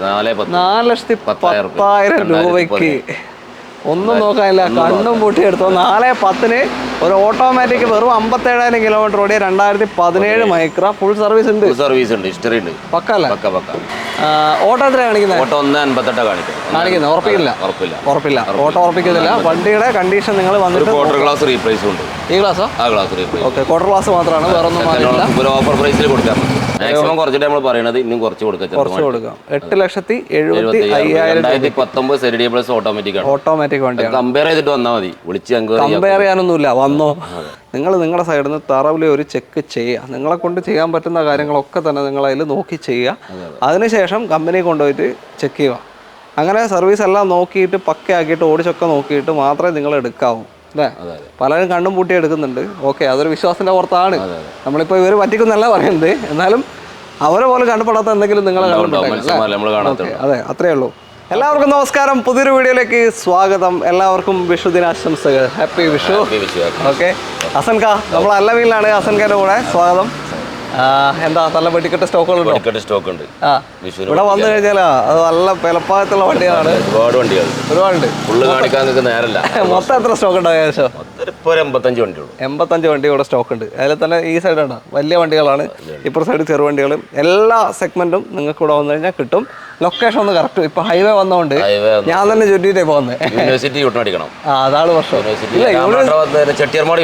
4,10,000 രൂപയ്ക്ക് ഒന്നും നോക്കാനില്ല, കണ്ണും പൂട്ടിയെടുത്തോ. 4,10 ഒരു ഓട്ടോമാറ്റിക് വെറും 57,000 കിലോമീറ്റർ ഓടിയ 2017 മൈക്ര. ഫുൾ സർവീസ് ഉണ്ട്, ഹിസ്റ്ററി ഉണ്ട്. പക്കല്ല? ഓട്ടോ എത്ര കാണിക്കുന്നത്? ഓട്ടോ 1,58 കാണിക്കുന്നത്. ഉറപ്പില്ല. ഓട്ടോ ഉറപ്പിക്കുന്നില്ല. വണ്ടിയുടെ കണ്ടീഷൻ നിങ്ങൾ വന്നിട്ട് ക്വാർട്ടർ ഗ്ലാസ് റീപ്ലേസ് ഉണ്ട്. ഈ ഗ്ലാസോ? ഓക്കെ, ക്വാർട്ടർ ഗ്ലാസ് മാത്രമാണ്, വേറെ ഒന്നും ഓഫർ പ്രൈസിൽ കൊടുക്കാം. മാക്സിമം കുറച്ചിട്ട് നമ്മൾ പറയണത് ഇന്നും കുറച്ച് കൊടുക്കാം. 8,70,000. 2019 സെരിഡിയ പ്ലസ് ഓട്ടോമാറ്റിക് വണ്ടിയാണ്. കമ്പയർ ചെയ്തിട്ട് വന്നാൽ മതി, വിളിച്ച് കമ്പയർ ചെയ്യാനൊന്നുമില്ല, വന്നോ. നിങ്ങൾ നിങ്ങളുടെ സൈഡിൽ നിന്ന് തറവിൽ ഒരു ചെക്ക് ചെയ്യുക. നിങ്ങളെ കൊണ്ട് ചെയ്യാൻ പറ്റുന്ന കാര്യങ്ങളൊക്കെ തന്നെ നിങ്ങൾ അതിൽ നോക്കി ചെയ്യുക. അതിനുശേഷം കമ്പനി കൊണ്ടുപോയിട്ട് ചെക്ക് ചെയ്യുക. അങ്ങനെ സർവീസ് എല്ലാം നോക്കിയിട്ട് പക്കയാക്കിയിട്ട് ഓടിച്ചൊക്കെ നോക്കിയിട്ട് മാത്രമേ നിങ്ങൾ എടുക്കാവൂ അല്ലേ? പലരും കണ്ണും പൂട്ടി എടുക്കുന്നുണ്ട്. ഓക്കെ, അതൊരു വിശ്വാസത്തിന്റെ പുറത്താണ്. നമ്മളിപ്പോൾ ഇവർ പറ്റിക്കുന്നല്ല പറയുന്നത്, എന്നാലും അവരെ പോലെ കണ്ടുപെടാത്ത എന്തെങ്കിലും നിങ്ങളെ അതെ, അത്രേ ഉള്ളൂ. എല്ലാവർക്കും നമസ്കാരം, പുതിയൊരു വീഡിയോയിലേക്ക് സ്വാഗതം. എല്ലാവർക്കും വിഷു ദിനാശംസകൾ. ഹാപ്പി വിഷു. ഓക്കെ, ഹസൻക നമ്മൾ അല്ലവീലാണ്. ഹസൻഖാന്റെ കൂടെ സ്വാഗതം. എന്താ നല്ല വെടിക്കെട്ട് സ്റ്റോക്കുകളുണ്ടോ? ഇവിടെ വന്നു കഴിഞ്ഞാൽ അത് നല്ല വിലപ്പാകത്തുള്ള വണ്ടികളാണ്. ഒരുപാടുണ്ട്. മൊത്തം എത്ര സ്റ്റോക്ക് ഉണ്ട്? ഏകദേശം 85 വണ്ടി ഇവിടെ സ്റ്റോക്ക് ഉണ്ട്. അതിൽ തന്നെ ഈ സൈഡ് ഉണ്ടോ, വലിയ വണ്ടികളാണ്. ഇപ്പുറ സൈഡ് ചെറുവണ്ടികളും. എല്ലാ സെഗ്മെന്റും നിങ്ങൾക്ക് ഇവിടെ വന്നു കഴിഞ്ഞാൽ കിട്ടും. ലൊക്കേഷൻ ഒന്ന് കറക്റ്റ്. ഇപ്പൊ ഹൈവേ വന്നതുകൊണ്ട് ഞാൻ തന്നെ ചുറ്റിട്ടേ പോകുന്നത്. അതാണ് പ്രശ്നം. ചെട്ടിയാർമാട്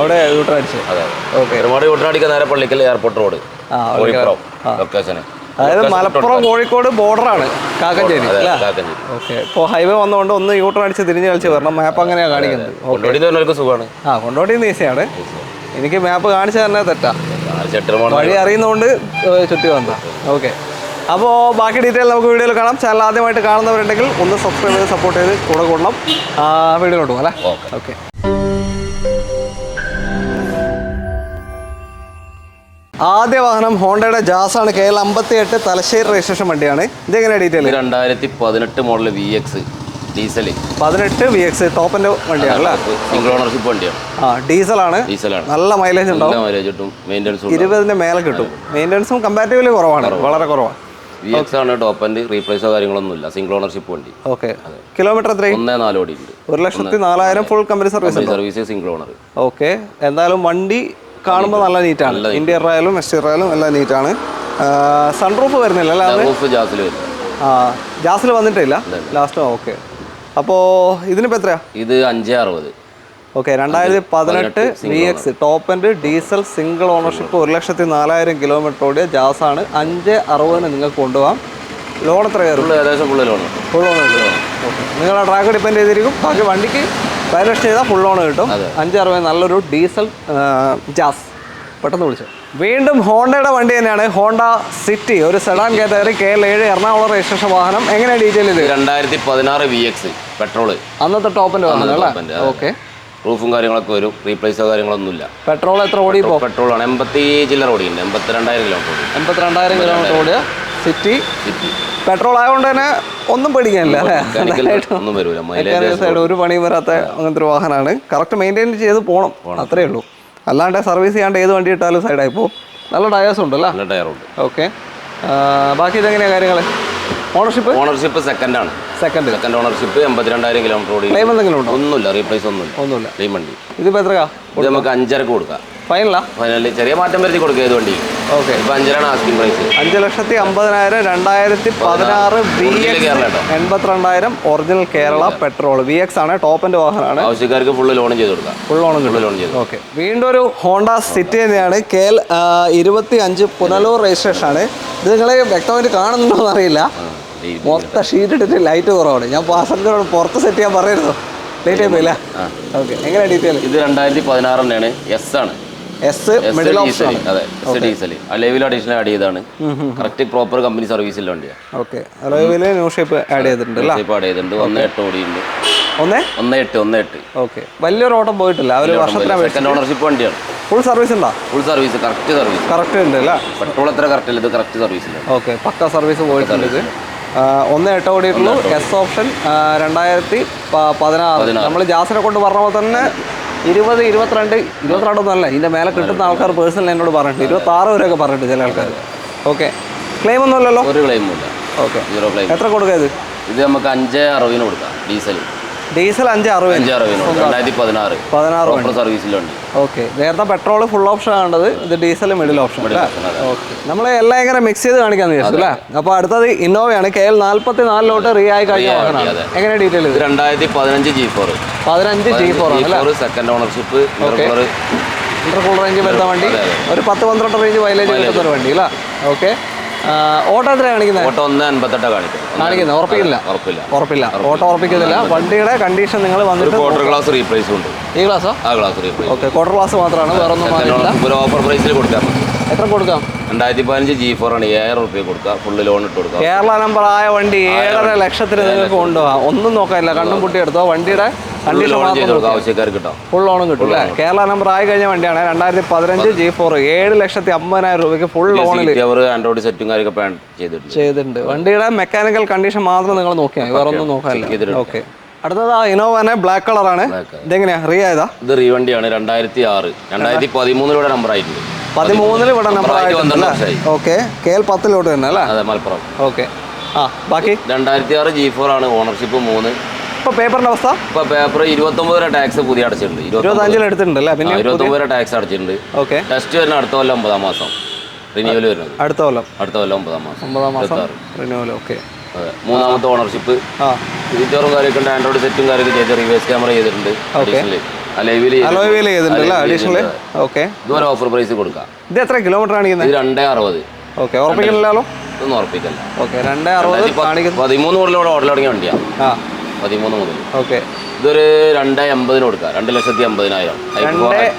അവിടെ യൂട്ടർ അടിച്ചു. എയർപോർട്ട് റോഡ്, അതായത് മലപ്പുറം കോഴിക്കോട് ബോർഡറാണ് കാക്കഞ്ചേരി. ഓക്കെ, ഇപ്പോൾ ഹൈവേ വന്നതുകൊണ്ട് ഒന്ന് യൂട്ടർ അടിച്ച് തിരിഞ്ഞ് കളിച്ച് വരണം. മാപ്പ് അങ്ങനെയാണ് കാണിക്കുന്നത്. കൊണ്ടോട്ടിന്ന് ഈസിയാണ്. എനിക്ക് മാപ്പ് കാണിച്ചു തന്നെ തെറ്റാ, വഴി അറിയുന്നതുകൊണ്ട് ചുറ്റി വന്ന. ഓക്കെ, അപ്പോൾ ബാക്കി ഡീറ്റെയിൽ നമുക്ക് വീഡിയോയിൽ കാണാം. ചാനൽ ആദ്യമായിട്ട് കാണുന്നവരുണ്ടെങ്കിൽ ഒന്ന് സബ്സ്ക്രൈബ് ചെയ്ത് സപ്പോർട്ട് ചെയ്ത് കൂടെ കൊള്ളണം. വീഡിയോയിലോട്ട് പോകാം അല്ലേ? ഓക്കെ, ആദ്യ വാഹനം ഹോണ്ടയുടെ ജാസാണ്. KL 58 തലശ്ശേരി രജിസ്ട്രേഷൻ വണ്ടിയാണ്. ഇതെങ്ങനെയാണ് detail? 2018 model VX diesel. 18 VX ടോപ്പിന്റെ വണ്ടിയാണ് അല്ലേ? സിംഗിൾ ഓണർഷിപ്പ് വണ്ടിയാണ്. ഡീസലാണ്. നല്ല മൈലേജ് ഉണ്ടാവും. 20ന്റെ മേലെ കിട്ടും. മെയിൻ്റെനൻസും കമ്പാരിറ്റീവ്ലി കുറവാണ്, വളരെ കുറവാണ്. VX ആണ് ടോപ്പ് എൻഡ്. റീപ്ലേസോ കാര്യങ്ങളൊന്നുമില്ല. സിംഗിൾ ഓണർഷിപ്പ് വണ്ടി. ഓക്കെ, കിലോമീറ്റർ എത്രയും? 1.4 ഓടി ഉണ്ട്. 1,04,000 full company service. Single owner. Okay, എന്തായാലും വണ്ടി കാണുമ്പോൾ നല്ല നീറ്റാണ്. ഇന്റീരിയർ ആയാലും എക്സ്റ്റീരിയർ ആയാലും എല്ലാം നീറ്റാണ്. സൺറൂഫ് വരുന്നില്ല അല്ലേ? ജാസിൽ വന്നിട്ടില്ല ലാസ്റ്റ്. ഓക്കെ, അപ്പോൾ ഇതിനിപ്പോൾ എത്രയാ? ഇത് 560. Okay, 2018 VX top end diesel single ownership 1,04,000 kilometre ഓടിയ ജാസാണ്. 560 നിങ്ങൾക്ക് കൊണ്ടുപോകാം. ലോൺ എത്ര കയറും? ഏകദേശം ഫുൾ ലോൺ. ഓക്കെ, നിങ്ങളുടെ ട്രാക്ക് ഡിപ്പെൻഡ് ചെയ്തിരിക്കും. ബാക്കി വണ്ടിക്ക് വാല്യൂഷൻ ചെയ്താൽ ഫുൾ ലോൺ കിട്ടും. 560 നല്ലൊരു ഡീസൽ ജാസ്. പെട്ടെന്ന് വിളിച്ചു. വീണ്ടും ഹോണ്ടയുടെ വണ്ടി തന്നെയാണ്. ഹോണ്ട സിറ്റി, ഒരു sedan category, KL 7 Ernakulam registration വാഹനം. എങ്ങനെയാണ് ഡീറ്റെയിൽ? ഇത് 2016 VX പെട്രോൾ. അന്നത്തെ ടോപ്പിന്റെ വാഹനം അല്ലേ? ഓക്കെ, റൂഫും കാര്യങ്ങളൊക്കെ വരും. റീപ്ലേസോ കാര്യങ്ങളൊന്നുമില്ല. പെട്രോൾ എത്ര ഓടി? ഇപ്പോൾ പെട്രോൾ ആണ് 80 ചില്ലറ ഓടിയുണ്ട്. 82,000 കിലോമീറ്റർ. 82,000 കിലോമീറ്റർ ഓടിയ സിറ്റി. പെട്രോൾ ആയതുകൊണ്ട് തന്നെ ഒന്നും പേടിക്കാനില്ല അല്ലേ? ഒന്നും വരില്ല. ഒരു പണിയും വരാത്ത അങ്ങനത്തെ ഒരു വാഹനമാണ്. കറക്റ്റ് മെയിൻറ്റെയിൻ ചെയ്ത് പോകണം, അത്രേ ഉള്ളൂ. അല്ലാണ്ട് സർവീസ് ചെയ്യാണ്ട് ഏത് വണ്ടി ഇട്ടാലും സൈഡായി പോകും. നല്ല ടയേഴ്സ് ഉണ്ടല്ലോ? നല്ല ടയറുണ്ട്. ഓക്കെ, ബാക്കി ഇതെങ്ങനെയാണ് കാര്യങ്ങൾ? ഓണർഷിപ്പ് സെക്കൻഡ് ആണ്. സെക്കൻഡ് ഓണർഷിപ്പ് 82,000 കിലോമീറ്റർ ഓടി. ക്ലെയിം എന്തെങ്കിലും ഉണ്ടോ? ഒന്നുമില്ല, റീപ്ലേസ് ഒന്നുമില്ല. ക്ലെയിം വണ്ടി. ഇതിപ്പോൾ എത്രയാ? ഇത് നമുക്ക് 5,500 കൊടുക്കാം. ഫൈനലാ? ഫൈനലി ചെറിയ മാറ്റം വരുത്തി കൊടുക്കുക ഏത് വണ്ടി. ഓക്കെ, ഇപ്പൊ 5,000 asking price. 5,50,000 2016 VX 82,000 original Kerala petrol. VX ആണ്, ടോപ്പ് എൻഡ് വാഹനമാണ്. ആവശ്യക്കാർക്ക് ഫുൾ ലോൺ ചെയ്ത് കൊടുക്കാം. ഫുൾ ലോൺ ചെയ്തു. ഓക്കെ, വീണ്ടും ഒരു ഹോണ്ട സിറ്റി തന്നെയാണ്. KL 25 പുനലൂർ രജിസ്ട്രേഷൻ ആണ്. ഇത് നിങ്ങൾ വ്യക്തമായിട്ട് കാണുന്നുണ്ടോ എന്നറിയില്ല. മൊത്തം ഷീറ്റ് ഇട്ടിട്ട് ലൈറ്റ് കുറവാണ്. ഞാൻ പാസഞ്ചറോട് പുറത്ത് സെറ്റ് ചെയ്യാൻ പറയരുതോ? ലേറ്റ് ആയി പോയില്ല. ഓക്കെ, എങ്ങനെയാണ് ഡീറ്റെയിൽ? ഇത് 2016 തന്നെയാണ്. S ആണ്. Middle option. അതെ, ഡീസൽ. അലോയിൽ അഡീഷണൽ ആഡ് ചെയ്താണ്. കറക്റ്റ് പ്രോപ്പർ കമ്പനി സർവീസിലുള്ള വണ്ടിയാണ്. ഓക്കെ, അലോയിൽ ന്യൂ ഷേപ്പ് ആഡ് ചെയ്തിട്ടുണ്ട്. 1.8 ഓടിയുണ്ട്. 1.8. ഓക്കെ, വലിയൊരു ഓട്ടം പോയിട്ടില്ല. ഒരു വർഷത്തിന് സെക്കൻഡ് ഓണർഷിപ്പ് വണ്ടിയാണ്. ഫുൾ സർവീസ് ഉണ്ടോ? ഫുൾ സർവീസ്, കറക്റ്റ് ഉണ്ട് അല്ലേ? പെട്രോൾ എത്ര കറക്റ്റ് അല്ല, ഇത് കറക്റ്റ് സർവീസ്. ഓക്കെ, പക്ക സർവീസ് പോയിട്ടുണ്ട്. ഇത് 1.8 ഓടിയിട്ടുള്ളൂ. S option. 2016. നമ്മൾ ജാസിനെ കൊണ്ട് പറഞ്ഞ പോലെ തന്നെ 22 ഒന്നല്ല, ഇതിൻ്റെ മേലെ കിട്ടുന്ന ആൾക്കാർ പേഴ്സണൽ എന്നോട് പറഞ്ഞിട്ടുണ്ട്. 26 വരെയൊക്കെ പറഞ്ഞിട്ടുണ്ട് ചില ആൾക്കാർ. ഓക്കെ, ക്ലെയിം ഒന്നുമില്ലല്ലോ? ഒരു ക്ലെയിമും ഇല്ല. ഓക്കെ. 0 ക്ലെയിം. എത്ര കൊടുക്കുക ഇത്? ഇത് നമുക്ക് 560 കൊടുക്കാം. ഡീസൽ 560. 2016 സർവീസിലുണ്ട്. ഓക്കെ. നേരത്തെ പെട്രോൾ ഫുൾ ഓപ്ഷൻ ആണത്, ഇത് ഡീസൽ മിഡിൽ ഓപ്ഷൻ. ഓക്കെ. നമ്മൾ എല്ലാം ഇങ്ങനെ മിക്സ് ചെയ്ത് കാണിക്കാന്ന് വിചാരിച്ചു അല്ലേ? അപ്പോൾ അടുത്തത് ഇന്നോവയാണ്. KL 44 റീ ആയി കഴിഞ്ഞ വാഹനമാണ്. എങ്ങനെ ഡീറ്റെയിൽ? ഇത് 2015 G4. 15 G4 ആണ്. Second ownership. ഇന്റർകൂളർ റേഞ്ച് വരുന്ന വണ്ടി, ഒരു 10-12 റേഞ്ച് മൈലേജ് കിട്ടുന്ന ഒരു വണ്ടി അല്ലേ? ഓക്കെ. ഓട്ടോ എത്ര കാണിക്കുന്നത്? ഓട്ടോ 1.58 കാണിക്കുന്നത്. ഉറപ്പില്ല. ഓട്ടോ ഉറപ്പിക്കുന്നില്ല. വണ്ടിയുടെ കണ്ടീഷൻ നിങ്ങൾ വന്നിട്ട് ക്വാർട്ടർ ഗ്ലാസ് റീപ്ലേസ് ഉണ്ട്. ഈ ഗ്ലാസ്സോ? ആ glass replace. Okay. Quarter glass മാത്രമാണ്, വേറെ ഒന്നും വാങ്ങില്ല. ഒരു ഓഫർ പ്രൈസിൽ കൊടുക്കാം. എത്ര കൊടുക്കാം? 2015 G4 ആണ്. 7000 രൂപ കൊടുക്കാം. ഫുള്ള് ലോൺ ഇട്ട് കൊടുക്കാം. കേരള നമ്പർ ആയ വണ്ടി 7.5 ലക്ഷത്തിന് നിങ്ങൾക്ക് കൊണ്ടുപോകാം. ഒന്നും നോക്കാനില്ല, കണ്ണും കുട്ടി എടുത്തോ. വണ്ടിയുടെ കണ്ടീഷൻ ആവശ്യക്കാർക്ക് കിട്ടാം. ഫുൾ ലോണും കിട്ടും അല്ലേ? കേരള നമ്പർ ആയി കഴിഞ്ഞ വണ്ടിയാണ്. 2015 G4 7,50,000 രൂപയ്ക്ക് ഫുൾ ലോണിൽ ആൻഡ്രോയിഡ് സെറ്റും കാര്യമൊക്കെ ചെയ്തിട്ടുണ്ട്. വണ്ടിയുടെ മെക്കാനിക്കൽ കണ്ടീഷൻ മാത്രം നിങ്ങൾ നോക്കിയാൽ വേറെ ഒന്നും നോക്കാനില്ല. ഓക്കെ. അടുത്തത് ഇന്നോവ ബ്ലാക്ക് കളറാണ്. ഇതെങ്ങനെയാ? റീ ആയതാ? ഇത് റീ വണ്ടിയാണ്. 2006 2013 നമ്പർ ആയിട്ടുണ്ട്. 13 ഇവിടെ നമ്പർ ആയിട്ടുണ്ട്. ഓക്കെ. KL 10 തന്നെ അല്ലേ? അതെ, മലപ്പുറം. ഓക്കെ. ബാക്കി 2006 G4 ആണ്. ഓണർഷിപ്പ് 3. ഇപ്പൊ പേപ്പറിന്റെ അവസ്ഥ? ഇപ്പൊ പേപ്പർ 29 രൂപ ടാക്സ് പുതിയ അടച്ചിട്ടുണ്ട്. 25 എടുത്തിട്ടുണ്ട് അല്ലേ? പിന്നെ 29 രൂപ ടാക്സ് അടച്ചിട്ടുണ്ട്. ഓക്കെ. ടെസ്റ്റ് വരുന്ന അടുത്ത കൊല്ലം 9-ാം മാസം റിന്യൂവൽ വരുന്നത്. അടുത്ത കൊല്ലം 9-ാം മാസം റിന്യൂവൽ. ഓക്കെ. അതെ. 3ാമത്തെ ഓണർഷിപ്പ്. ഫീച്ചറും കാര്യമൊക്കെ ആൻഡ്രോയിഡ് സെറ്റും കാര്യമൊക്കെ ചെയ്ത് റിവേഴ്സ് ക്യാമറ ചെയ്തിട്ടുണ്ട്. അഡീഷണൽ. ഓക്കെ. ഇതുവരെ ഓഫർ പ്രൈസ് കൊടുക്കാം. ഇത് എത്ര കിലോമീറ്റർ ആണ്? 260. ഓക്കെ. ഉറപ്പിക്കണല്ലോ? ഇതൊന്നും ഉറപ്പിക്കല്ല. ഓക്കെ. 260 13 മുതലോടെ ഓർഡർ തുടങ്ങിയ വണ്ടിയാണ്. 13 മുതൽ. ഓക്കെ. ഇതൊരു 2.50 കൊടുക്കാം. 2,50,000.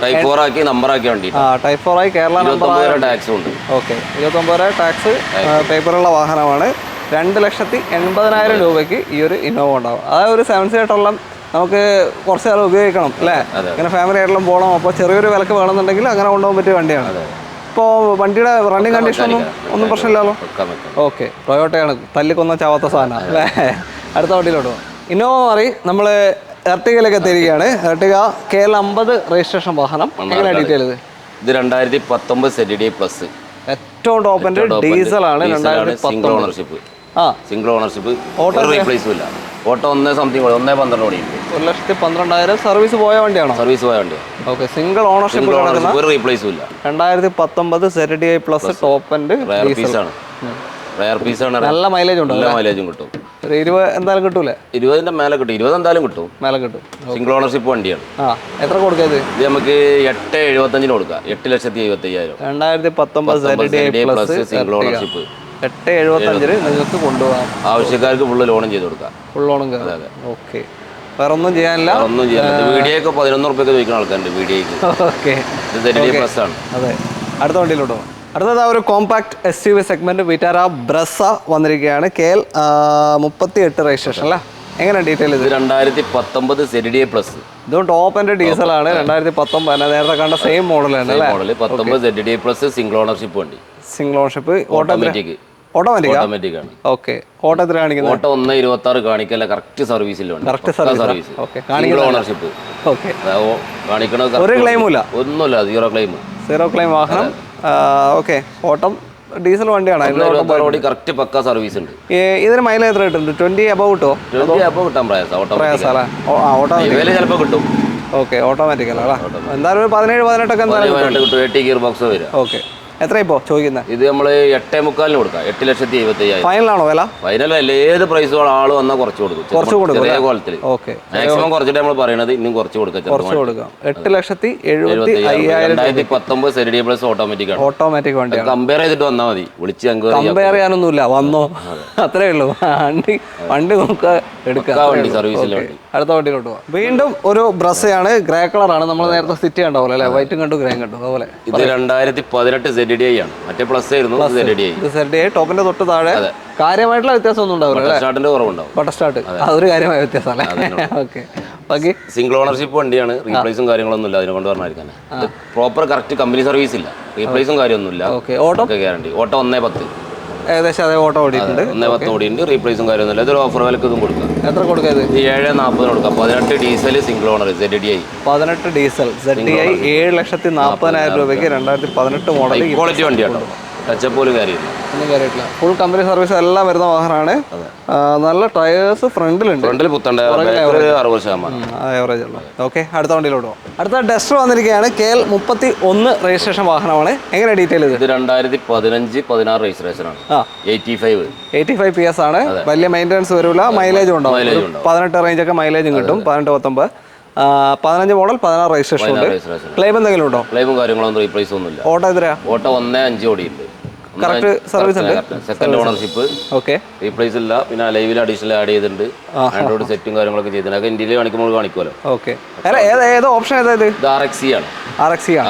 ടൈപ്പ് 4 ആക്കി നമ്പർ ആക്കിയ വണ്ടി. ടൈപ്പ് 4 ആയി കേരള നമ്പർ ടാക്സ് ഉണ്ട്. ഓക്കെ. 29 രൂപ ടാക്സ് പേപ്പറുള്ള വാഹനമാണ്. 2,80,000 രൂപയ്ക്ക് ഈ ഒരു ഇന്നോവ ഉണ്ടാവും. അതായത് ഒരു 7 സീറ്ററുള്ള നമുക്ക് കുറച്ച് കാലം ഉപയോഗിക്കണം അല്ലേ? ഇങ്ങനെ ഫാമിലി ആയിട്ടുള്ള പോകണം. അപ്പോൾ ചെറിയൊരു വിലക്ക് വേണമെന്നുണ്ടെങ്കിൽ അങ്ങനെ കൊണ്ടുപോകാൻ പറ്റിയ വണ്ടിയാണ്. ഇപ്പോൾ വണ്ടിയുടെ റണ്ണിങ് കണ്ടീഷൻ ഒന്നും പ്രശ്നമില്ലല്ലോ? ഓക്കെ. ടൊയോട്ടയാണ്, തല്ലിക്കൊന്ന ചാവാത്ത സാധനം അല്ലേ? അടുത്ത വണ്ടിയിലോട്ട് പോകും. ഇന്നോവ മാറി നമ്മൾ എർട്ടിഗയിലേക്ക് എത്തിയിരിക്കുകയാണ്. എർട്ടിഗ KL 50 രജിസ്ട്രേഷൻ വാഹനം. എങ്ങനെ ഡീറ്റെയിൽ? ഇത് 2019 ZDI പ്ലസ്. ഏറ്റവും ടോപ്പ് എൻഡ് ഡീസലാണ്. 2019 ഓണർഷിപ്പ്. Single ownership. ഓട്ടോ റീപ്ലേസും ഇല്ല. ഓട്ടോ 1.12 ഓടിയുണ്ട്. 1,12,000 സർവീസ് പോയ വണ്ടിയാണോ? സർവീസ് പോയ വണ്ടിയാണ്. ഓക്കെ. സിംഗിൾ ഓണർഷിപ്പ് ഒരു റീപ്ലേസും ഇല്ല. 2019 ZDI പ്ലസ് ടോപ്പ് എൻഡ് പീസാണ്. റയർ പീസാണ്. നല്ല മൈലേജ് ഉണ്ട്. നല്ല മൈലേജും കിട്ടും. 20 എന്തായാലും കിട്ടൂലേ? 20ന്റെ മേലെ കിട്ടും. 20 എന്തായാലും കിട്ടും. മേലെ കിട്ടും. സിംഗിൾ ഓണർഷിപ്പ് വണ്ടിയാണ്. എത്ര കൊടുക്കുക? ഇത് നമുക്ക് 8.75 കൊടുക്കാം. 8,75,000. 2019 ZDI പ്ലസ് സിംഗിൾ ഓണർഷിപ്പ് 8.75 നിങ്ങൾക്ക് കൊണ്ടുപോകാം. ആവശ്യക്കാർക്ക് ഫുള്ള് ലോണും ചെയ്ത് കൊടുക്കാം. ഫുൾ ലോണും. ഓക്കെ. വേറെ ഒന്നും ചെയ്യാനില്ല. ഒന്നും ചെയ്യാനില്ല. വീഡിയോക്ക് 11 റുപ്യൊക്കെ ചോദിക്കുന്ന ആൾക്കാരുണ്ട് വീഡിയോക്ക്. ഓക്കെ. ZDI പ്ലസ് ആണ്. അതെ. അടുത്ത വണ്ടിയിലോട്ട് പോകാം. അടുത്തത് ഒരു compact SUV segment Vitara Brezza വന്നിരിക്കുകയാണ്. KL 38 രജിസ്ട്രേഷൻ അല്ലേ? എങ്ങനെ ഡീറ്റെയിൽ? ഇത് 2019 ZDI പ്ലസ്. ഇതും ടോപ്പ് എൻഡ് ഡീസലാണ്. 2019 നേരത്തെ കണ്ട സെയിം മോഡലാണ് അല്ലേ? 19 ZDI പ്ലസ് സിംഗിൾ ഓണർഷിപ്പ് വണ്ടി. Single ownership. ഓട്ടോമാറ്റിക് ആണ്. ഓക്കെ. ഓട്ടോ എത്ര കാണിക്കുന്നത്? ഓട്ടോ 1.26 കാണിക്കല്ല. കറക്റ്റ് സർവീസിലുണ്ട്. Correct service. Okay. Single ownership. Okay. കാണിക്കണത് ഒരു ക്ലെയിമില്ല. ഒന്നുമില്ല. സീറോ ക്ലെയിം വാഹനം. ഓക്കെ. ഓട്ടം ഡീസൽ വണ്ടിയാണ്. കറക്റ്റ് പക്ക സർവീസ് ഉണ്ട്. ഇതിന് മൈലേജ് എത്ര കിട്ടുന്നുണ്ട്? 20 above കിട്ടുമോ? 20 above കിട്ടാൻ പ്രയാസം. ചിലപ്പോൾ കിട്ടും. ഓക്കെ. ഓട്ടോമാറ്റിക് അല്ല എന്തായാലും ഒരു 17-18 ഒക്കെ എന്തായാലും കിട്ടും. 80 ഗിയർ ബോക്സ് വരും. ഓക്കെ. എത്ര ഇപ്പോൾ ചോദിക്കുന്നത്? ഇത് നമ്മൾ 8.75 കൊടുക്കാം. 8,75,000. ഫൈനലാണോ വില? ഫൈനൽ അല്ല. ഏത് പ്രൈസുകൾ ആൾ വന്നാൽ കുറച്ച് കൊടുക്കും. ചെറിയ ക്വാളിറ്റി. ഓക്കെ. മാക്സിമം കുറച്ചിട്ട് നമ്മൾ പറയണത് ഇന്നും കുറച്ച് കൊടുക്കാം. 8,75,000. 2019 ZDI പ്ലസ് ഓട്ടോമാറ്റിക് ആണ്. ഓട്ടോമാറ്റിക് വണ്ടി. കമ്പയർ ചെയ്തിട്ട് വന്നാൽ മതി. വിളിച്ച് കമ്പയർ ചെയ്യാനൊന്നുമില്ല. വന്നോ അത്രേ ഉള്ളൂ. വണ്ടി നോക്കുക, എടുക്കുക. വണ്ടി സർവീസിൽ. അടുത്ത വണ്ടിയിലോട്ട് പോകാം. വീണ്ടും ഒരു ബ്രസയാണ്. ഗ്രേ കളറാണ്. നമ്മൾ നേരത്തെ സിറ്റി കണ്ടാവും അല്ലേ? വൈറ്റും കണ്ടു ഗ്രേയും കണ്ടു. അതുപോലെ ഇത് 2018 ZDI ആണ്. മറ്റേ പ്ലസ് ആയിരുന്നു. ZDI ടോപ്പിന്റെ തൊട്ട് താഴെ കാര്യമായിട്ടുള്ള വ്യത്യാസം ഒന്നും ഉണ്ടാവില്ല. സ്റ്റാർട്ടിന്റെ കുറവുണ്ടാവും. ബട്ടർ സ്റ്റാർട്ട് അതൊരു കാര്യമായ വ്യത്യാസം അല്ലേ? ഓക്കെ. ബാക്കി സിംഗിൾ ഓണർഷിപ്പ് വണ്ടിയാണ്. റീപ്ലേസും കാര്യങ്ങളൊന്നും ഇല്ല. അതിനെ കൊണ്ട് പറഞ്ഞായിരിക്കാൻ പ്രോപ്പർ കറക്റ്റ് കമ്പനി സർവീസ് ഇല്ല. റീപ്ലേസും കാര്യമൊന്നുമില്ല. Auto guarantee. ഓട്ടോ 1.10 ഏകദേശം അതേ ഓട്ടോ ഓടിയിട്ടുണ്ട്. 1.10 ഓടിയുണ്ട്. റീപ്ലേസും കാര്യമൊന്നുമില്ല. ഇതൊരു ഓഫർ വിലക്ക് ഇതും കൊടുക്കാം. എത്ര കൊടുക്കുക? 7.40 കൊടുക്കാം. 18 diesel single owner ZDI. 18 diesel ZDI 7,40,000 രൂപയ്ക്ക് 2018 മോഡൽ ക്വാളിറ്റി വണ്ടിയാണ്. ടച്ചപ്പ് പോലും കാര്യമില്ല. ഒന്നും കയറിയിട്ടില്ല. ഫുൾ കമ്പനി സർവീസ് എല്ലാം വരുന്ന വാഹനമാണ്. നല്ല ടയേഴ്സ് ഫ്രണ്ടിലുണ്ട്. ഫ്രണ്ടിൽ പുത്തണ്ട 60%. ആവറേജ് ഉള്ളു. ഓക്കെ, അടുത്ത വണ്ടിയിലോട്ട് പോകാം. അടുത്ത ഡസ്റ്റർ വന്നിരിക്കുകയാണ്. KL 31 രജിസ്ട്രേഷൻ വാഹനമാണ്. എങ്ങനെ ഡീറ്റെയിൽ ഇത്? 2015-16 രജിസ്ട്രേഷനാണ്. 85 PS ആണ്. വലിയ മെയിൻ്റെനൻസ് വരില്ല. മൈലേജ് ഉണ്ടാവും. 18 റേഞ്ച് ഒക്കെ മൈലേജും കിട്ടും. 18-19. 15 മോഡൽ 16 രജിസ്ട്രേഷൻ ഉണ്ട്. ക്ലെയിം എന്തെങ്കിലും ഉണ്ടോ? ക്ലെയിമും കാര്യങ്ങളൊന്നും റീപ്ലേസ് ഒന്നുമില്ല. ഓട്ടോ എത്രയാ? ഓട്ടോ 1.5 ഓടിയുണ്ട്. കറക്റ്റ് സർവീസ് ഉണ്ട്. Second ownership. ഓക്കെ, റീപ്ലേസ് ഇല്ല. പിന്നെ ലൈവിൽ അഡീഷണൽ ആഡ് ചെയ്തിട്ടുണ്ട്. ആൻഡ്രോയിഡ് സെറ്റും കാര്യങ്ങളൊക്കെ ചെയ്തിട്ടുണ്ട്. അതൊക്കെ ഇന്ത്യയിൽ കാണിക്കുമ്പോൾ കാണിക്കുമല്ലോ. ഓക്കെ, ഏതോ ഓപ്ഷൻ ഏതായത്? ഇത് RXC ആണ്.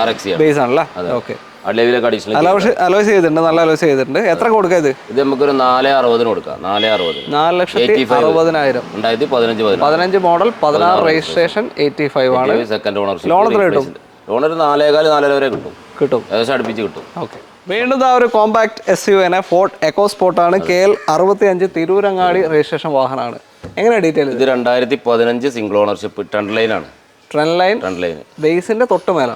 RXC ബേസ് ആണല്ലേ? ഓക്കെ, ലൈവിലൊക്കെ അഡീഷണൽ അലോയ്സ് ചെയ്തിട്ടുണ്ട്. നല്ല അലോയ്സ് ചെയ്തിട്ടുണ്ട്. എത്ര കൊടുക്കുക ഇത്? ഇത് നമുക്കൊരു 4.60 കൊടുക്കാം. 4,60,000. 15 മോഡൽ 16 രജിസ്ട്രേഷൻ 85 ആണ്. Second ownership. ലോൺ എത്ര കിട്ടും? ലോൺ ഒരു 4.4 വരെ കിട്ടും. ഏകദേശം അടുപ്പിച്ച് കിട്ടും. ഓക്കെ, വീണ്ടും ആ ഒരു compact SUV Ford EcoSport ആണ്. KL 65 തിരൂരങ്ങാടി രജിസ്ട്രേഷൻ വാഹനമാണ്. എങ്ങനെയാണ് ഡീറ്റെയിൽ? ഇത് 2015 സിംഗിൾ ഓണർഷിപ്പ്. ട്രെൻഡ് ലൈൻ ആണ്. ട്രെൻഡ് ലൈൻ ബേസിന്റെ തൊട്ട് മേലെ.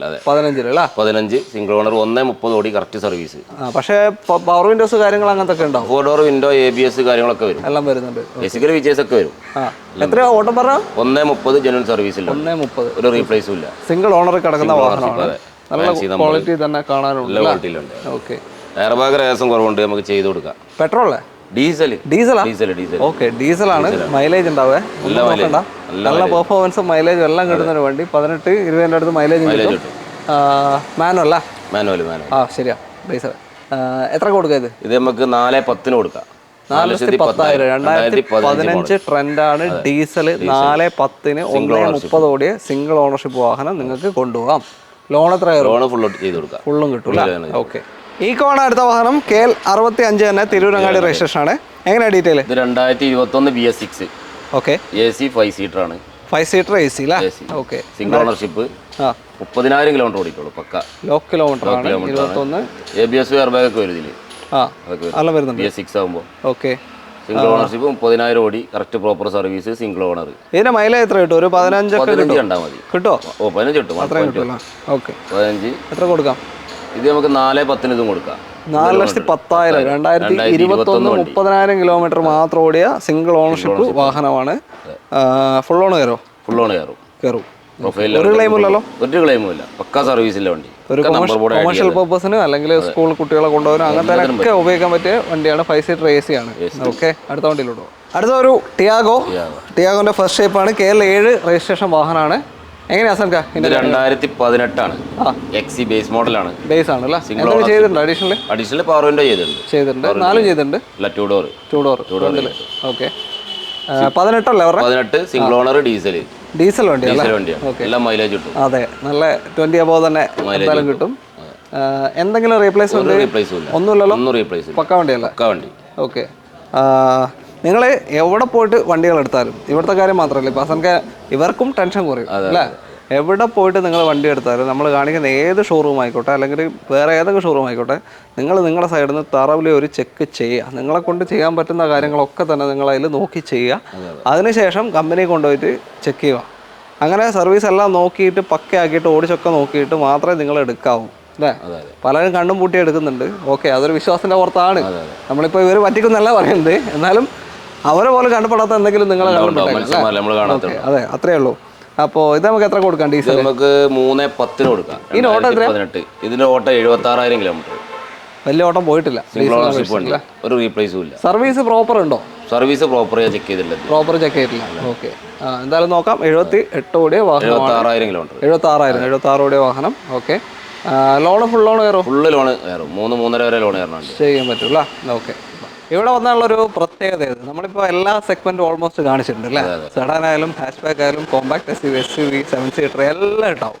അതെ. 15 സിംഗിൾ ഓണർ 1.30 ഓടി കറക്റ്റ് സർവീസ്. പക്ഷേ പവർ വിൻഡോസ് കാര്യങ്ങൾ അങ്ങനത്തെ ഒക്കെ ഉണ്ടാവും. 4 ഡോർ വിൻഡോ, ABS കാര്യങ്ങളൊക്കെ വരും. എല്ലാം വരുന്നുണ്ട്. ബേസിക്കലി ഫീച്ചേഴ്സ് ഒക്കെ വരും. എത്ര ഓട്ടം പറഞ്ഞ? 1.30 ജെനുവൻ സർവീസിൽ. 1.30. ഒരു റീപ്ലേസും ഇല്ല. സിംഗിൾ ഓണർ കിടക്കുന്ന വാഹനമാണ്. നല്ല ക്വാളിറ്റി തന്നെ കാണാനുണ്ട്. ഓക്കെ, എയർ ബാഗ് രസം കുറവുണ്ട്. നമുക്ക് ചെയ്ത് കൊടുക്കാം. പെട്രോള്? ഡീസലാ? ഓക്കെ, ഡീസലാണ്. മൈലേജ് ഉണ്ടാവേ. നല്ല പെർഫോമൻസും മൈലേജും എല്ലാം കിട്ടുന്ന ഒരു വണ്ടി. 18-20 അടുത്ത് മൈലേജ് കിട്ടും. മാനുവൽ. ശരിയാ. ഡീസൽ എത്ര കൊടുക്കുക ഇത്? ഇത് നമുക്ക് 4.10 കൊടുക്കാം. 4,10,000. 2015 ട്രെൻഡാണ്. ഡീസൽ 4.10 1.30 ഓടിയ സിംഗിൾ ഓണർഷിപ്പ് വാഹനം നിങ്ങൾക്ക് കൊണ്ടുപോകാം. ലോൺ എത്ര? ഫുള്ളും കിട്ടും. ഓക്കെ, ഈക്കോണ് അടുത്ത വാഹനം. KL 65 തന്നെ തിരൂരങ്ങാടി രജിസ്ട്രേഷൻ ആണ്. എങ്ങനെയാണ് ഡീറ്റെയിൽ? ഇത് 2021 BS6. ഓക്കെ, AC 5 സീറ്റർ ആണ്. 5 സീറ്റർ AC അല്ലേ? Okay, single ownership. 30,000 കിലോമീറ്റർ ഓടിയിട്ടുള്ളൂ. പക്ക ലോ കിലോമീറ്റർ ആണ്. 21 ABS എയർ ബാഗ് ഒക്കെ വരും ഇതില്. BS6 ആകുമ്പോൾ. ഓക്കെ, സിംഗിൾ ഓണർഷിപ്പ് 30,000 ഓടി correct proper service. Single owner. ഇതിന്റെ മൈലേജ് എത്ര കിട്ടും? ഒരു 15 കണ്ടാൽ മതി. കിട്ടോ? 15 കിട്ടും. ഓക്കെ, 15 എത്ര കൊടുക്കാം? ഇത് നമുക്ക് 4.10 ഇതും കൊടുക്കാം. 4,10,000. 2021 30,000 കിലോമീറ്റർ മാത്രം ഓടിയ സിംഗിൾ ഓണർഷിപ്പ് വാഹനമാണ്. ഫുൾ ഓൺ കയറും. ഒരു ക്ലെയിമില്ലല്ലോ? ഒരു ക്ലെയിമില്ല. പക്ക സർവീസില്ല വണ്ടി. ഒരു കൊമേഴ്ഷ്യൽ പർപ്പസിന് അല്ലെങ്കിൽ സ്കൂൾ കുട്ടികളെ കൊണ്ടുപോകാനും അങ്ങനത്തെ ഉപയോഗിക്കാൻ പറ്റിയ വണ്ടിയാണ്. 5 സീറ്റർ AC ആണ്. ഓക്കെ, അടുത്ത വണ്ടിയിലോട്ട്. അടുത്ത ഒരു ടിയാഗോന്റെ ഫസ്റ്റ് ഷേപ്പാണ്. KL 7 രജിസ്ട്രേഷൻ വാഹനമാണ്. എങ്ങനെയാ സൻക? ഇത് 2018 ആണ്. XC ബേസ് മോഡലാണ്. ബേസ് ആണല്ലേ? ചെയ്തിട്ടുണ്ട് അഡീഷണൽ പവർ വിൻഡോ ചെയ്തിട്ടുണ്ട്. 4 ചെയ്തിട്ടുണ്ട്. 2 ഡോർ. ഓക്കെ, 18 അല്ലേ? 18 സിംഗിൾ ഓണർ ഡീസൽ വണ്ടിയാണ്. എല്ലാം മൈലേജ് കിട്ടും. അതെ, നല്ല 20 അബോവ് തന്നെ എന്തായാലും കിട്ടും. എന്തെങ്കിലും റീപ്ലേസ്മെന്റ്? ഒന്നുമില്ലല്ലോ. പക്ക വണ്ടിയല്ല? ഓക്കെ, നിങ്ങൾ എവിടെ പോയിട്ട് വണ്ടികൾ എടുത്താലും ഇവിടുത്തെ കാര്യം മാത്രമല്ല, ഇപ്പോൾ അസൻക്ക് ഇവർക്കും ടെൻഷൻ കുറയും അല്ലേ? എവിടെ പോയിട്ട് നിങ്ങൾ വണ്ടി എടുത്താലും നമ്മൾ കാണിക്കുന്ന ഏത് ഷോറൂം ആയിക്കോട്ടെ അല്ലെങ്കിൽ വേറെ ഏതെങ്കിലും ഷോറൂം ആയിക്കോട്ടെ, നിങ്ങൾ നിങ്ങളുടെ സൈഡിൽ നിന്ന് തറവിൽ ഒരു ചെക്ക് ചെയ്യുക. നിങ്ങളെ കൊണ്ട് ചെയ്യാൻ പറ്റുന്ന കാര്യങ്ങളൊക്കെ തന്നെ നിങ്ങൾ അതിൽ നോക്കി ചെയ്യുക. അതിനുശേഷം കമ്പനി കൊണ്ടുപോയിട്ട് ചെക്ക് ചെയ്യുക. അങ്ങനെ സർവീസ് എല്ലാം നോക്കിയിട്ട് പക്കയാക്കിയിട്ട് ഓടിച്ചൊക്കെ നോക്കിയിട്ട് മാത്രമേ നിങ്ങൾ എടുക്കാവൂ അല്ലേ? പലരും കണ്ണും പൂട്ടി എടുക്കുന്നുണ്ട്. ഓക്കെ, അതൊരു വിശ്വാസത്തിൻ്റെ പുറത്താണ്. നമ്മളിപ്പോൾ ഇവർ പറ്റിക്കുന്നല്ല പറയുന്നത്, എന്നാലും അവരെ പോലെ കണ്ടുപെടാത്ത എന്തെങ്കിലും നിങ്ങൾ അതെ, അത്രേ ഉള്ളൂ. അപ്പോൾ ഇത് നമുക്ക് എത്ര കൊടുക്കാം? ഡീസൽ നമുക്ക് 3.10 കൊടുക്കാം. ഇതിന്റെ ഓട്ടം 76,000 കിലോമീറ്റർ. വലിയ ഓട്ടം പോയിട്ടില്ല. ഒരു റീപ്ലേസും ഇല്ല. സർവീസ് പ്രോപ്പർ ഉണ്ടോ? സർവീസ് പ്രോപ്പർ ചെക്ക് ചെയ്തിട്ടില്ല. ഓക്കെ, എന്തായാലും നോക്കാം. 78 ഓടിയ വാഹനം. 76,000 കിലോമീറ്റർ. 76 ഓടിയ വാഹനം. ഓക്കെ, ലോണ് ഫുൾ ലോൺ കയറും? ഫുള്ള് ലോണ് കയറും. 3-3.5 വരെ ലോൺ കയറുന്നുണ്ട്. ചെയ്യാൻ പറ്റൂല. ഓക്കെ, ഇവിടെ വന്നാലുള്ളൊരു പ്രത്യേകത ഇത്, നമ്മളിപ്പോൾ എല്ലാ സെഗ്മെന്റും ഓൾമോസ്റ്റ് കാണിച്ചിട്ടുണ്ട് അല്ലേ? സെഡാൻ ആയാലും ഹാച്ച് ബാക്ക് ആയാലും കോമ്പാക്ട് SUV 7 സീറ്റർ എല്ലാം ഉണ്ടാവും.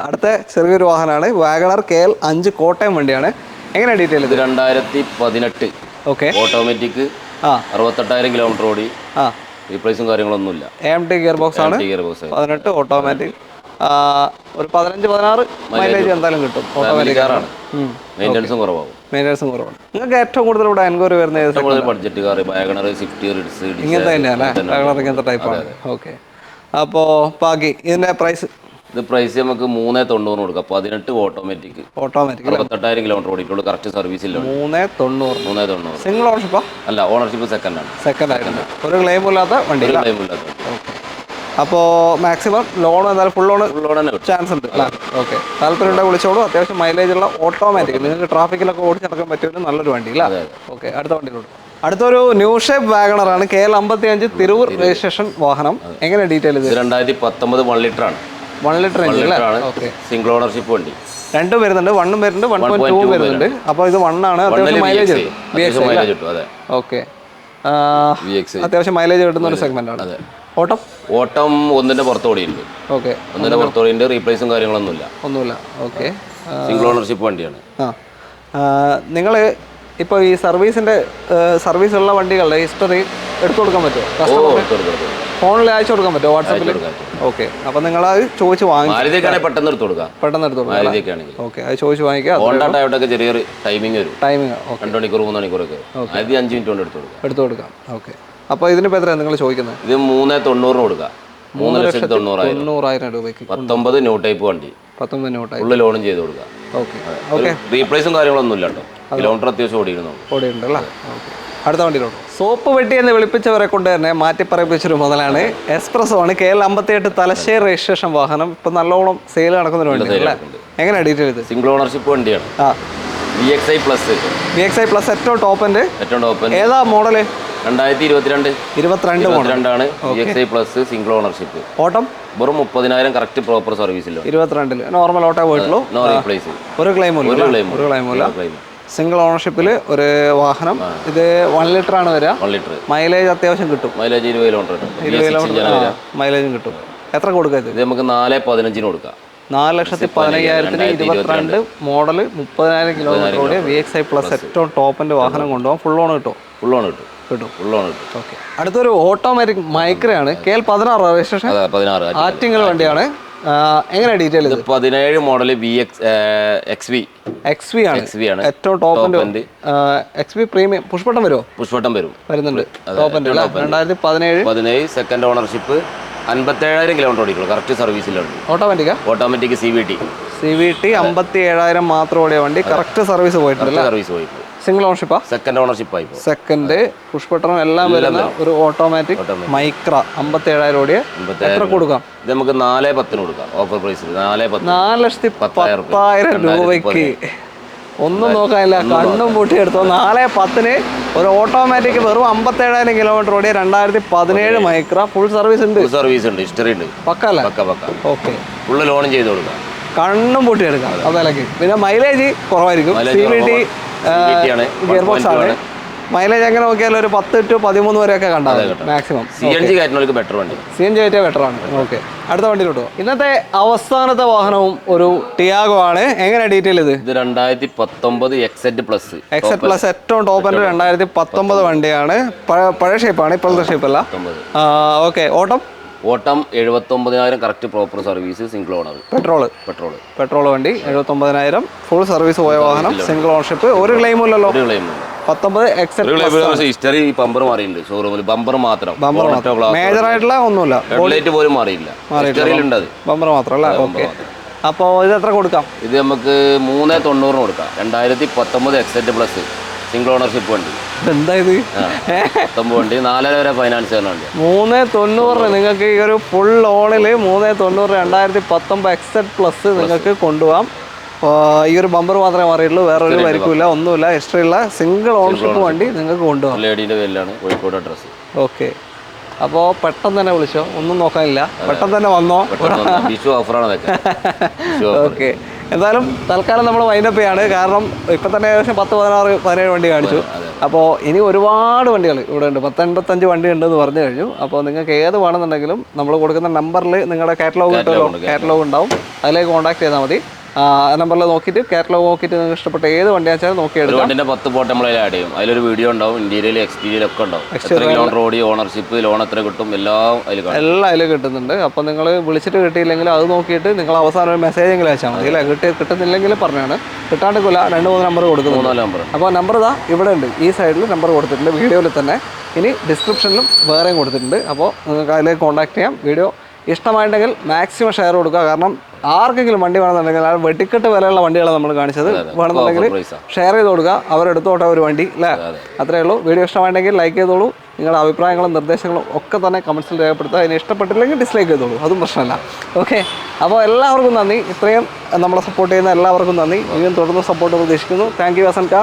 അടുത്ത ചെറിയൊരു വാഹനമാണ് വാഗണർ KL 5 കോട്ടയം വണ്ടിയാണ്. എങ്ങനെയാണ് ഡീറ്റെയിൽ? ഇത് 2018. Okay, automatic. 68,000 കിലോമീറ്റർ ഓടി. റീപ്ലേസും കാര്യങ്ങളൊന്നുമില്ല. AMT ഗിയർ ബോക്സ് ആണ്. 18 ഓട്ടോമാറ്റിക്. ഒരു 15-16 മൈലേജ് എന്തായാലും കിട്ടും. ഓട്ടോമാറ്റിക് ആണ്. മെയിൻ്റനൻസും കുറവാണ്. നിങ്ങൾക്ക് ഏറ്റവും കൂടുതൽ ഇവിടെ എൻക്വയറി വരുന്നത് ബഡ്ജറ്റ് കാർ, വാഗണർ, സ്വിഫ്റ്റ്, ഇങ്ങനത്തെ തന്നെയല്ലേ? വാഗണർ ഇങ്ങനത്തെ ടൈപ്പാണ്. ഓക്കെ, അപ്പോൾ ബാക്കി ഇതിൻ്റെ പ്രൈസ് ഇത് പ്രൈസ് നമുക്ക് 390 കൊടുക്കാം. 18 ഓട്ടോമാറ്റിക് 68,000 കിലോമീറ്റർ ഓടിയിട്ടുള്ളൂ. കറക്റ്റ് സർവീസില്ല. 390. സിംഗിൾ ഓണർഷിപ്പോ? അല്ല, ഓണർഷിപ്പ് സെക്കൻഡ് ആണ്. സെക്കൻഡ് ആയിരുന്നു. ഒരു ക്ലെയിം ഇല്ലാത്ത വണ്ടി. ഓക്കെ. അപ്പോൾ മാക്സിമം ലോൺ എന്തായാലും ഫുൾ ലോൺ ചാൻസ് ഉണ്ട് അല്ലേ? ഓക്കെ. താല്പര്യം ഉണ്ടെങ്കിൽ വിളിച്ചോളൂ. അത്യാവശ്യം മൈലേജ് ഉള്ള ഓട്ടോമാറ്റിക്, നിങ്ങൾക്ക് ട്രാഫിക്കിലൊക്കെ ഓടിച്ചിറക്കാൻ പറ്റിയ നല്ലൊരു വണ്ടി അല്ലേ? ഓക്കെ. അടുത്ത വണ്ടിയിലോട്ട്. അടുത്തൊരു ന്യൂ ഷേപ്പ് വാഗണറാണ്. KL 55 തിരൂർ രജിസ്ട്രേഷൻ വാഹനം. എങ്ങനെ ഡീറ്റെയിൽ? ഇത് 2019 1 ലിറ്റർ ആണ്. 1 ലിറ്റർ എഞ്ചിൻ അല്ലേ? ഓക്കെ. സിംഗിൾ ഓണർഷിപ്പ് വണ്ടി. രണ്ടും വരുന്നുണ്ട്, 1 വരുന്നുണ്ട്, 1.2 വരുന്നുണ്ട്. അപ്പോൾ ഇത് 1 ആണ്. അത്യാവശ്യം മൈലേജ് കിട്ടും. ഓക്കെ. അത്യാവശ്യം മൈലേജ് കിട്ടുന്ന ഒരു സെഗ്മെന്റ് ആണ്. ഓട്ടം 1ന്റെ പുറത്ത് ഓടിയുണ്ട്. ഓക്കെ. 1ന്റെ പുറത്ത് ഓടിയുണ്ട്. റീപ്ലേസും കാര്യങ്ങളൊന്നുമില്ല. ഓക്കെ. സിംഗിൾ ഓണർഷിപ്പ് വണ്ടിയാണ്. നിങ്ങൾ ഇപ്പോൾ ഈ സർവീസ് ഉള്ള വണ്ടികളുടെ ഹിസ്റ്ററി എടുത്തു കൊടുക്കാൻ പറ്റുമോ? ഫോണിൽ അയച്ചു കൊടുക്കാൻ പറ്റുമോ? വാട്സാപ്പിൽ? ഓക്കെ. അപ്പോൾ നിങ്ങൾ അത് ചോദിച്ച് വാങ്ങിക്കും. പെട്ടെന്ന് എടുത്തു കൊടുക്കാം. ഓക്കെ. അത് ചോദിച്ച് വാങ്ങിക്കാം. ചെറിയൊരു ടൈമിംഗ് വരും. 2 മണിക്കൂർ 3 മണിക്കൂറൊക്കെ 5 മിനിറ്റ് കൊണ്ട് എടുത്തു കൊടുക്കാം. ഓക്കെ. അപ്പോൾ ഇതിനിപ്പോൾ എത്രയാണ് നിങ്ങൾ ചോദിക്കുന്നത്? ഇത് 390 കൊടുക്കാം. 3,90,000 രൂപയ്ക്ക് 19 ന്യൂ ടൈപ്പ് വണ്ടി. 19 ന്യൂ ടൈപ്പ്. ഫുള്ള് ലോണും ചെയ്ത് കൊടുക്കാം. ഓക്കെ. റീപ്ലേസും കാര്യങ്ങളൊന്നും ഇല്ല കേട്ടോ. കിലോമീറ്റർ അത്യാവശ്യം ഓടിയുണ്ടല്ലേ? ഓക്കെ. അടുത്ത വണ്ടിയിലോട്ട്. സോപ്പ് വെട്ടി എന്ന് വിളിപ്പിച്ചവരെ കൊണ്ട് തന്നെ മാറ്റിപ്പറയിപ്പിച്ചൊരു മുതലാണ്. എക്സ്പ്രസോ ആണ്. KL 58 തലശ്ശേരി രജിസ്ട്രേഷൻ വാഹനം. ഇപ്പം നല്ലോണം സെയിൽ നടക്കുന്നൊരു വണ്ടി അല്ലേ? എങ്ങനെയാണ് ഡീറ്റെയിൽ? ഇത് സിംഗിൾ ഓണർഷിപ്പ് വണ്ടിയാണ്. VXI പ്ലസ് ഏറ്റവും ടോപ്പ്. ഏതാ മോഡല്? 2022 ആണ്. VXI plus single ownership. ഓട്ടം വെറും 30,000 കറക്റ്റ് പ്രോപ്പർ സർവീസില്ല. 22 നോർമൽ ഓട്ടോ പോയിട്ടുള്ളൂ. No replace. ഒരു ക്ലെയിമില്ല. സിംഗിൾ ഓണർഷിപ്പിൽ ഒരു വാഹനം. ഇത് 1 ലിറ്റർ ആണ് വരിക. 1 ലിറ്റർ. മൈലേജ് അത്യാവശ്യം കിട്ടും. മൈലേജ് 20 കിലോമീറ്റർ മൈലേജും കിട്ടും. എത്ര കൊടുക്കുക? ഇത് നമുക്ക് 4,15 കൊടുക്കാം. 4,15,000 22 മോഡൽ 30,000 കിലോമീറ്റർ ഓടിയ VXI പ്ലസ് ഏറ്റവും ടോപ്പിന്റെ വാഹനം കൊണ്ടുപോകാം. ഫുൾ ഓൺ കിട്ടും. ഓക്കെ. അടുത്തൊരു ഓട്ടോമാറ്റിക് മൈക്രയാണ്. KL 16 registration. 16 ആറ്റിങ്ങൽ വണ്ടിയാണ്. എങ്ങനെ ഡീറ്റെയിൽ? 17 മോഡൽ XV ആണ്. ഏറ്റവും ടോപ്പിന്റെ XV പ്രീമിയം. പുഷ്പട്ടം വരുന്നുണ്ട്. ടോപ്പിന്റെ 2017 സെക്കൻഡ് ഓണർഷിപ്പ്. 57,000 കിലോമീറ്റർ ഓടിക്കുള്ളൂ. കറക്റ്റ് സർവീസിലുണ്ട്. ഓട്ടോമാറ്റിക് CVT 57,000 മാത്രം ഓടിയ വണ്ടി. കറക്റ്റ് സർവീസ് പോയിട്ടുണ്ട്. സിംഗിൾ ഓണർഷിപ്പാ? സെക്കൻഡ് ഓണർഷിപ്പ് ആയി. സെക്കൻഡ് പുഷ്പട്ടണം എല്ലാം വരുന്ന ഒരു ഓട്ടോമാറ്റിക് മൈക്ര 57,000 ഓടിയ. എത്ര കൊടുക്കാം? ഇത് നമുക്ക് 4,10 കൊടുക്കാം. ഓഫർ പ്രൈസ് 4,10,000 രൂപയ്ക്ക്. ഒന്നും നോക്കാനില്ല, കണ്ണും പൂട്ടിയെടുത്തോ. 4,10 ഒരു ഓട്ടോമാറ്റിക് വെറും 57,000 കിലോമീറ്റർ ഓടിയ 2017 മൈക്ര. ഫുൾ സർവീസ് ഉണ്ട്. ഹിസ്റ്ററി ഉണ്ട്. പക്കല്ലേ? ഓക്കെ. ഫുള്ള് ലോണും ചെയ്ത് കൊടുക്കാം. കണ്ണും പൂട്ടിയെടുക്കാം അതല്ലെങ്കിൽ. പിന്നെ മൈലേജ് കുറവായിരിക്കും. CVT ഗിയർ ബോക്സ് ആണ്. മൈലേജ് എങ്ങനെ നോക്കിയാലും ഒരു 10 to 13 വരെയൊക്കെ കണ്ടാൽ മാക്സിമം. CNG ബെറ്റർ കയറ്റിയാൽ ബെറ്റർ ആണ്. ഓക്കെ. അടുത്ത വണ്ടിയിലോട്ടോ. ഇന്നത്തെ അവസാനത്തെ വാഹനവും ഒരു ടിയാഗോ ആണ്. എങ്ങനെ ഡീറ്റെയിൽ? ഇത് 2019 XZ പ്ലസ് ഏറ്റവും ടോപ്പ് എൻഡ് 2019 വണ്ടിയാണ്. പഴയ ഷേപ്പാണ്, ഇപ്പോഴത്തെ ഷേപ്പ് അല്ല. ഓക്കെ. ഓട്ടം 79,000 correct proper service. Single owner. Petrol വണ്ടി 79,000 ഫുൾ സർവീസ് പോയ വാഹനം. Single ownership. ഒരു ക്ലെയിമും ഇല്ലല്ലോ. 19 ഹിസ്റ്ററി. ബമ്പർ മാറിയിട്ടുണ്ട് ഷോറൂമിൽ. ബമ്പർ മാത്രം. മേജർ ആയിട്ടുള്ള ഒന്നുമില്ല. ഹെഡ്ലൈറ്റ് പോലും മാറിയില്ല. ബമ്പർ മാത്രം അല്ലേ? ഓക്കെ. അപ്പോൾ ഇത് എത്ര കൊടുക്കാം? ഇത് നമുക്ക് 3,90 കൊടുക്കാം. 2019 XZ പ്ലസ് സിംഗിൾ ഓണർഷിപ്പ് വണ്ടി. എന്താ ഇത്? വണ്ടി 4,000 വരെ ഫൈനാൻസ് ചെയ്യുന്നുണ്ട്. 3,90 നിങ്ങൾക്ക് ഈ ഒരു ഫുൾ ലോണിൽ 3,90 2019 XZ പ്ലസ് നിങ്ങൾക്ക് കൊണ്ടുപോകാം. ഈ ഒരു ബമ്പർ മാത്രമേ മാറിയുള്ളൂ. വേറെ ഒരു പരിക്കില്ല, ഒന്നുമില്ല. ഹിസ്റ്ററി ഉള്ള സിംഗിൾ ഓണർഷിപ്പ് വണ്ടി നിങ്ങൾക്ക് കൊണ്ടുപോകാം. ലേഡീൻ്റെ പേരിലാണ്, കോഴിക്കോട് അഡ്രസ്. ഓക്കെ. അപ്പോൾ പെട്ടെന്ന് തന്നെ വിളിച്ചോ, ഒന്നും നോക്കാനില്ല, പെട്ടെന്ന് തന്നെ വന്നോ. ഓഫറാണ്. ഓക്കെ. എന്തായാലും തൽക്കാലം നമ്മൾ വൈൻഡപ്പ് ചെയ്യാണ്. കാരണം ഇപ്പം തന്നെ ഏകദേശം 10, 16, 17 വണ്ടി കാണിച്ചു. അപ്പോൾ ഇനി ഒരുപാട് വണ്ടികൾ ഇവിടെ ഉണ്ട്. 10-85 വണ്ടി ഉണ്ടെന്ന് പറഞ്ഞു കഴിഞ്ഞു. അപ്പോൾ നിങ്ങൾക്ക് ഏത് വേണമെന്നുണ്ടെങ്കിലും നമ്മൾ കൊടുക്കുന്ന നമ്പറിൽ നിങ്ങളുടെ കാറ്റലോഗ് ഉണ്ടാവും. അതിലേക്ക് കോൺടാക്ട് ചെയ്താൽ മതി. നമ്പറിൽ നോക്കിയിട്ട് കാറ്റലോഗ് നോക്കിയിട്ട് നിങ്ങൾക്ക് ഇഷ്ടപ്പെട്ട ഏത് വണ്ടിയാണെന്ന് വെച്ചാൽ നോക്കിയെടുക്കാം. വണ്ടിൻ്റെ 10 ഫോട്ടോ നമ്മൾ ആഡ് ചെയ്യും. അതിലൊരു വീഡിയോ ഉണ്ടാവും. ഇന്റീരിയൽ എക്സ്റ്റീരിയൽ ഒക്കെ ഉണ്ടാവും. കിലോമീറ്റർ ഓടി, ഓണർഷിപ്പ്, ലോൺ എത്ര കിട്ടും, എല്ലാം അതിൽ കിട്ടുന്നുണ്ട്. അപ്പോൾ നിങ്ങൾ വിളിച്ചിട്ട് കിട്ടിയില്ലെങ്കിൽ അത് നോക്കിയിട്ട് നിങ്ങൾ അവസാനം ഒരു മെസ്സേജെങ്കിലും അയച്ചാൽ മതി. അല്ലേ? കിട്ടുന്നില്ലെങ്കിൽ പറഞ്ഞാണ്. കിട്ടാണ്ടില്ല 2-3 നമ്പർ കൊടുക്കുന്നു. അപ്പോൾ നമ്പർ ഇതാ ഇവിടെ ഉണ്ട്. ഈ സൈഡിൽ നമ്പർ കൊടുത്തിട്ടുണ്ട് വീഡിയോയിൽ തന്നെ. ഇനി ഡിസ്ക്രിപ്ഷനിലും വേറെയും കൊടുത്തിട്ടുണ്ട്. അപ്പോൾ നിങ്ങൾക്ക് അതിലേക്ക് കോൺടാക്ട് ചെയ്യാം. വീഡിയോ ഇഷ്ടമായിട്ടുണ്ടെങ്കിൽ മാക്സിമം ഷെയർ കൊടുക്കുക. കാരണം ആർക്കെങ്കിലും വണ്ടി വേണമെന്നുണ്ടെങ്കിൽ ആ വെട്ടിക്കെട്ട് വിലയുള്ള വണ്ടികളാണ് നമ്മൾ കാണിച്ചത്. വേണമെന്നുണ്ടെങ്കിൽ ഷെയർ ചെയ്ത് കൊടുക്കുക, അവരെടുത്തോട്ടെ ഒരു വണ്ടി അല്ലേ. അത്രയേ ഉള്ളൂ. വീഡിയോ ഇഷ്ടമായിട്ടുണ്ടെങ്കിൽ ലൈക്ക് ചെയ്തോളൂ. നിങ്ങളുടെ അഭിപ്രായങ്ങളും നിർദ്ദേശങ്ങളും ഒക്കെ തന്നെ കമൻസിൽ രേഖപ്പെടുത്തുക. അതിന് ഇഷ്ടപ്പെട്ടില്ലെങ്കിൽ ഡിസ്ലൈക്ക് ചെയ്തോളൂ, അതും പ്രശ്നമല്ല. ഓക്കെ, അപ്പോൾ എല്ലാവർക്കും നന്ദി. ഇത്രയും നമ്മളെ സപ്പോർട്ട് ചെയ്യുന്ന എല്ലാവർക്കും നന്ദി. ഇനിയും തുടർന്ന് സപ്പോർട്ട് പ്രതീക്ഷിക്കുന്നു. Thank you ഹസൻക.